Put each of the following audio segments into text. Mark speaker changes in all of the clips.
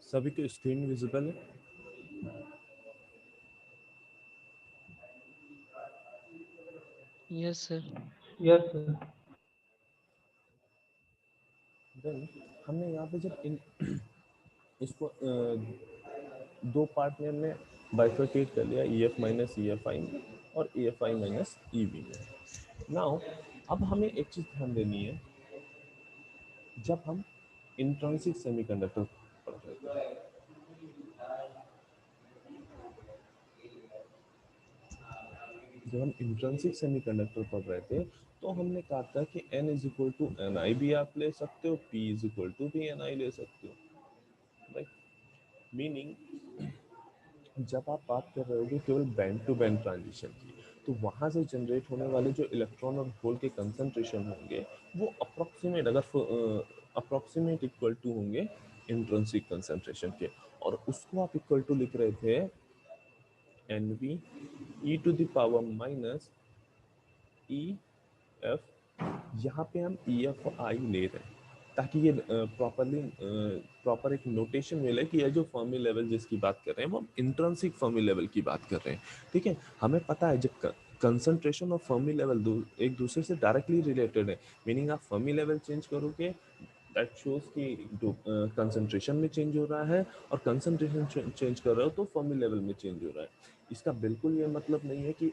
Speaker 1: सभी को screen visible है?
Speaker 2: Yes sir.
Speaker 3: Yes sir.
Speaker 1: Then हमने यहाँ पे जब इसको दो पार्ट में हमने बाइफरकेट कर लिया, E F minus E F I में और E F i minus e we में। नाउ अब हमें एक चीज ध्यान देनी है, जब हम इंट्रिंसिक सेमीकंडक्टर पढ़ रहे थे, जब हम इंट्रिंसिक सेमीकंडक्टर पढ़ रहे थे तो हमने कहा था कि n is equal to N i भी आप ले सकते हो, p इज इक्वल टू भी एन आई ले सकते हो, राइट। मीनिंग जब आप बात कर रहे होगे केवल बैंड टू बैंड ट्रांजिशन की, तो वहां से जनरेट होने वाले जो इलेक्ट्रॉन और होल के कंसंट्रेशन होंगे वो अप्रोक्सीमेट, अगर अप्रोक्सीमेट इक्वल टू होंगे इंट्रिंसिक कंसंट्रेशन के, और उसको आप इक्वल टू लिख रहे थे NV e to the power minus E F, यहाँ पे हम ई एफ आई ले रहे हैं ताकि ये प्रॉपर एक नोटेशन मिले कि ये जो फर्मी लेवल जिसकी बात कर रहे हैं वो हम इंट्रिंसिक फर्मी लेवल की बात कर रहे हैं, ठीक है। हमें पता है जब कंसंट्रेशन और फर्मी लेवल एक दूसरे से डायरेक्टली रिलेटेड है, मीनिंग आप फर्मी लेवल चेंज करोगे दैट शोज कि कंसंट्रेशन में चेंज हो रहा है, और कंसंट्रेशन चेंज कर रहे हो तो फर्मी लेवल में चेंज हो रहा है। इसका बिल्कुल ये मतलब नहीं है कि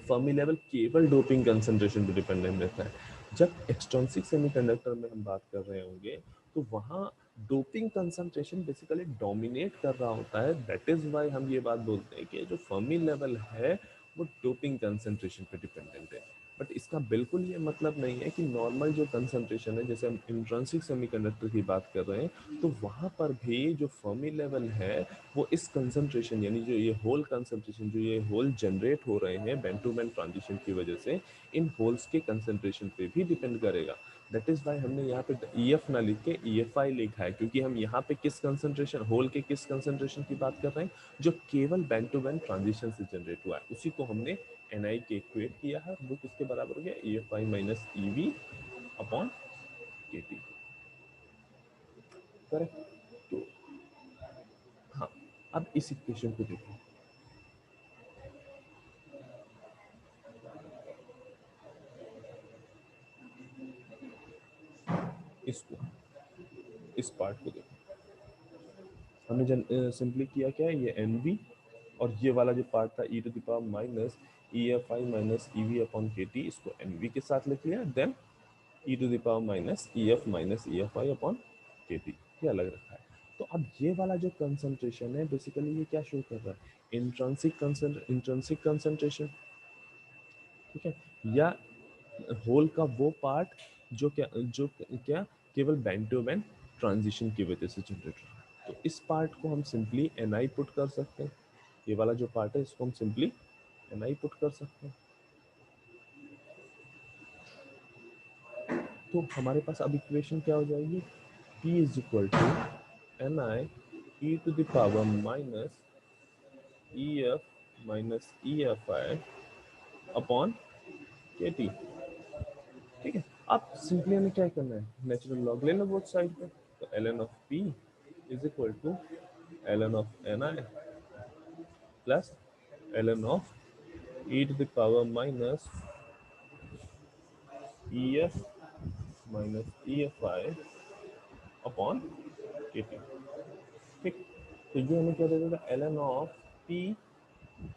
Speaker 1: फर्मी लेवल केवल डोपिंग कंसंट्रेशन पे डिपेंडेंट रहता है। जब एक्सट्रिंसिक सेमीकंडक्टर में हम बात कर रहे होंगे तो वहाँ डोपिंग कंसंट्रेशन बेसिकली डोमिनेट कर रहा होता है, दैट इज वाई हम ये बात बोलते हैं कि जो फर्मी लेवल है वो डोपिंग कंसंट्रेशन पे डिपेंडेंट है। बट इसका बिल्कुल ये मतलब नहीं है कि नॉर्मल जो कंसंट्रेशन है, जैसे हम इंट्रिंसिक सेमीकंडक्टर की बात कर रहे हैं तो वहाँ पर भी जो फर्मी लेवल है वो इस कंसंट्रेशन, यानी जो ये होल कंसंट्रेशन, जो ये होल जनरेट हो रहे हैं बैंड टू बैंड ट्रांजिशन की वजह से, इन होल्स के कंसंट्रेशन पे भी डिपेंड करेगा। दैट इज वाई हमने यहाँ पे ई एफ ना लिख के ई एफ आई लिखा है, क्योंकि हम यहाँ पे किस कंसंट्रेशन, होल के किस कंसंट्रेशन की बात कर रहे हैं, जो केवल बैंड टू बैंड ट्रांजिशन से जनरेट हुआ है, उसी को हमने एन आई के इक्वेट किया है। वो किसके बराबर हो गया, E F i minus e v upon के टी, करेक्ट। तो हाँ, अब इस इक्वेशन को देखो, इसको, इस पार्ट को देखो, हमने सिंपली किया क्या है, ये एन वी और ये वाला जो पार्ट था e to the power minus E F i minus e v upon के टी, इसको एन वी के साथ लिख लिया, then e to the power minus E F minus E F I upon के टी, ये अलग रखा है। तो अब ये वाला जो कंसंट्रेशन है बेसिकली ये क्या शो कर रहा है, इंट्रिंसिक कंसंट्रेशन, ठीक है, या होल का वो पार्ट जो क्या केवल बैंड टू बैंड ट्रांजिशन की वजह से जनरेट हो रहा है। तो इस पार्ट को हम सिंपली एन आई पुट कर सकते हैं, ये वाला जो पार्ट है इसको हम सिंपली एन आई पुट कर सकते हैं। तो हमारे पास अब इक्वेशन क्या हो जाएगी, P is equal to N I E to the power minus E F minus E F I upon के टी, ठीक है। अब सिंपली हमें क्या करना है, नेचुरल लॉग लेना बोथ साइड पे, तो ln of p is equal to ln of ni plus ln of e to the power minus ef minus EFI upon KT। ठीक, तो ये हमें क्या दे देगा, ln of P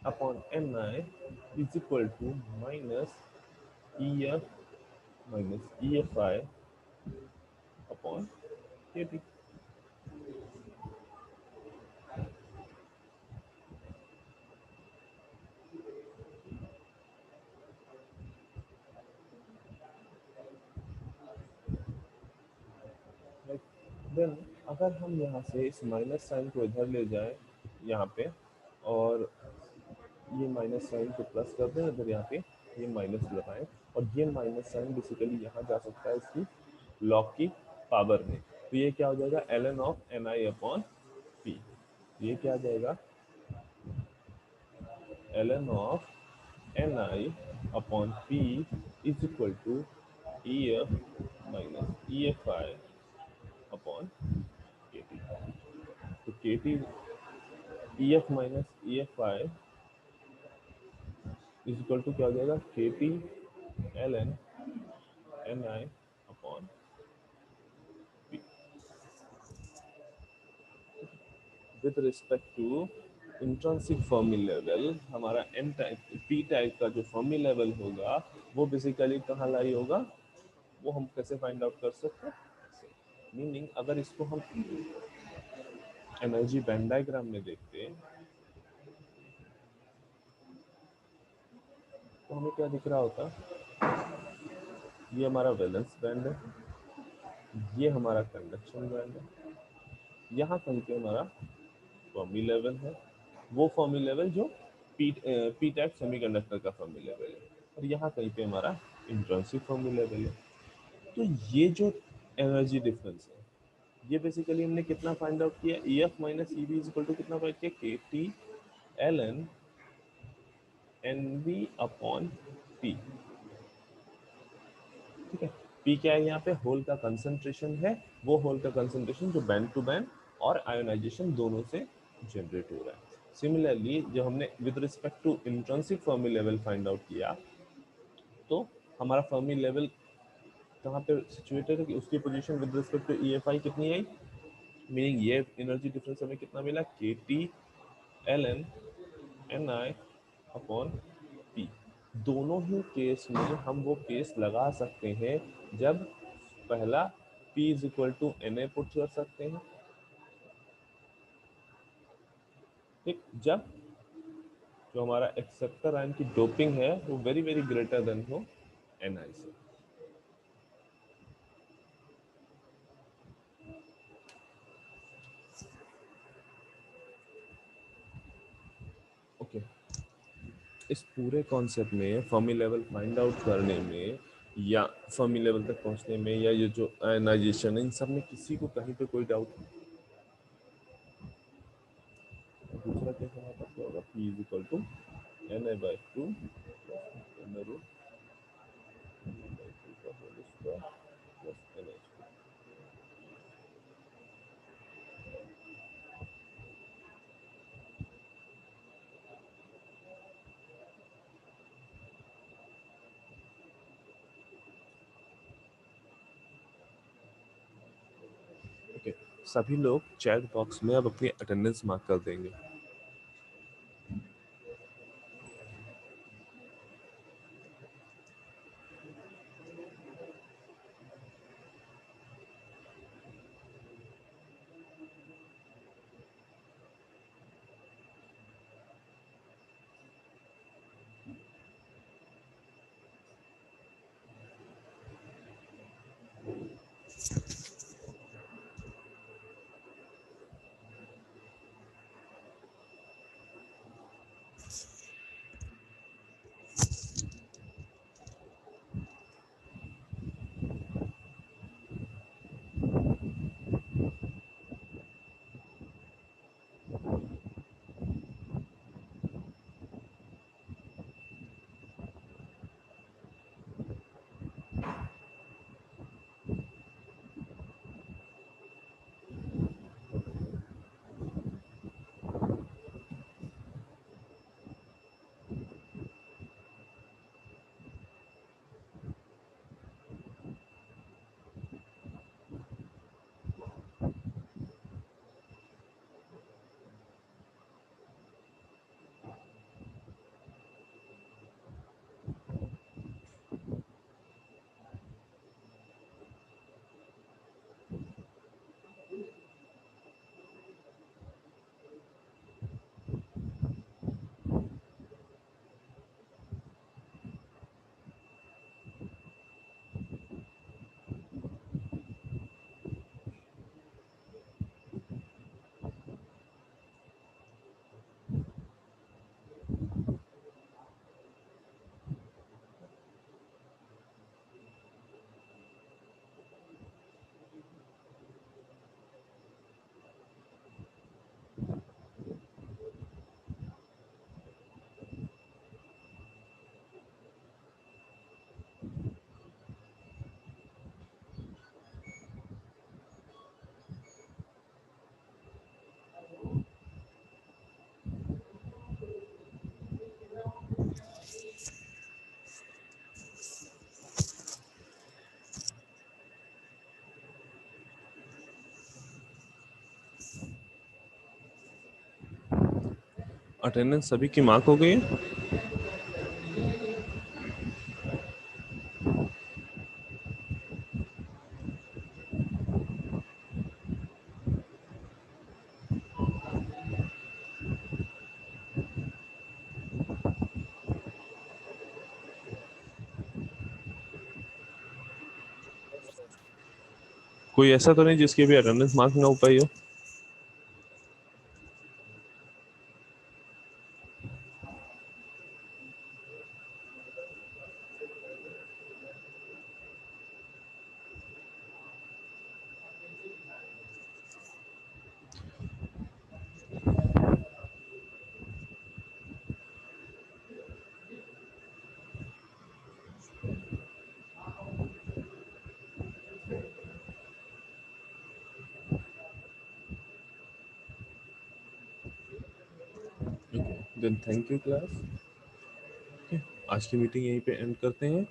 Speaker 1: upon NI is equal to minus EF minus EFI upon KT। Then अगर हम यहाँ से इस माइनस साइन को इधर ले जाएं यहाँ पे, और ये माइनस साइन को प्लस कर दें इधर, यहाँ पे ये माइनस लगाएं, और ये माइनस साइन बेसिकली यहाँ जा सकता है इसकी लॉग की पावर में, तो ये क्या हो जाएगा, ln of ni upon p। ये क्या आ जाएगा, ln of ni upon p is equal to ef minus EFI upon KT। तो KT EF minus EFI is equal to क्या हो जाएगा, KT ln ni upon p। With respect to intrinsic Fermi level, हमारा N type P type का जो Fermi level होगा वो basically कहाँ लाई होगा, वो हम कैसे फाइंड आउट कर सकते हैं, मीनिंग अगर इसको हम एनर्जी बैंड डायग्राम में देखते हैं तो हमें क्या दिख रहा होता, ये हमारा वैलेंस बैंड है, ये हमारा कंडक्शन बैंड है, यहाँ कहीं पे हमारा फर्मी लेवल है, वो फर्मी लेवल जो पी टाइप सेमीकंडक्टर का फर्मी लेवल है, और यहाँ कहीं पे हमारा इंट्रिंसिक फर्मी लेवल है। तो ये जो एनर्जी डिफरेंस है, ये बेसिकली हमने कितना फाइंड आउट किया, E F minus E B is equal to कितना फाइंड किया, K T L N N B upon P. ठीक है, पी क्या है, यहाँ पे होल का कंसंट्रेशन है, वो होल का कंसंट्रेशन जो बैंड टू बैंड और आयोनाइजेशन दोनों से जनरेट हो रहा है। सिमिलरली जो हमने with respect to intrinsic Fermi level find out किया, तो हमारा फर्मी लेवल कहाँ पे सिचुएटेड है कि उसकी position with respect to EFI कितनी आई, मीनिंग ये एनर्जी डिफरेंस हमें कितना मिला, K T L N N I upon P. दोनों ही केस में हम वो केस लगा सकते हैं जब पहला P is equal to NA put कर सकते हैं, ठीक, जब जो हमारा एक्सेप्टर आयन की डोपिंग है वो वेरी वेरी ग्रेटर देन हो NI से। ओके, इस पूरे कॉन्सेप्ट में फर्मी लेवल फाइंड आउट करने में या फर्मी लेवल तक पहुंचने में या ये जो आयनाइजेशन है, इन सब में किसी को कहीं पे कोई डाउट नहीं। दूसरा केस हमारे पास क्या होगा, P is equal to Na/2 under root Na/2 का whole square plus NH2। Okay, सभी लोग चैट बॉक्स में अब अपनी अटेंडेंस मार्क कर देंगे। अटेंडेंस सभी की मार्क हो गई है? कोई ऐसा तो नहीं जिसकी भी अटेंडेंस मार्क ना हो पाई हो? Then thank you class. आज की मीटिंग यहीं पे एंड करते हैं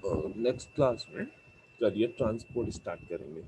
Speaker 1: और नेक्स्ट क्लास में करियर ट्रांसपोर्ट स्टार्ट करेंगे।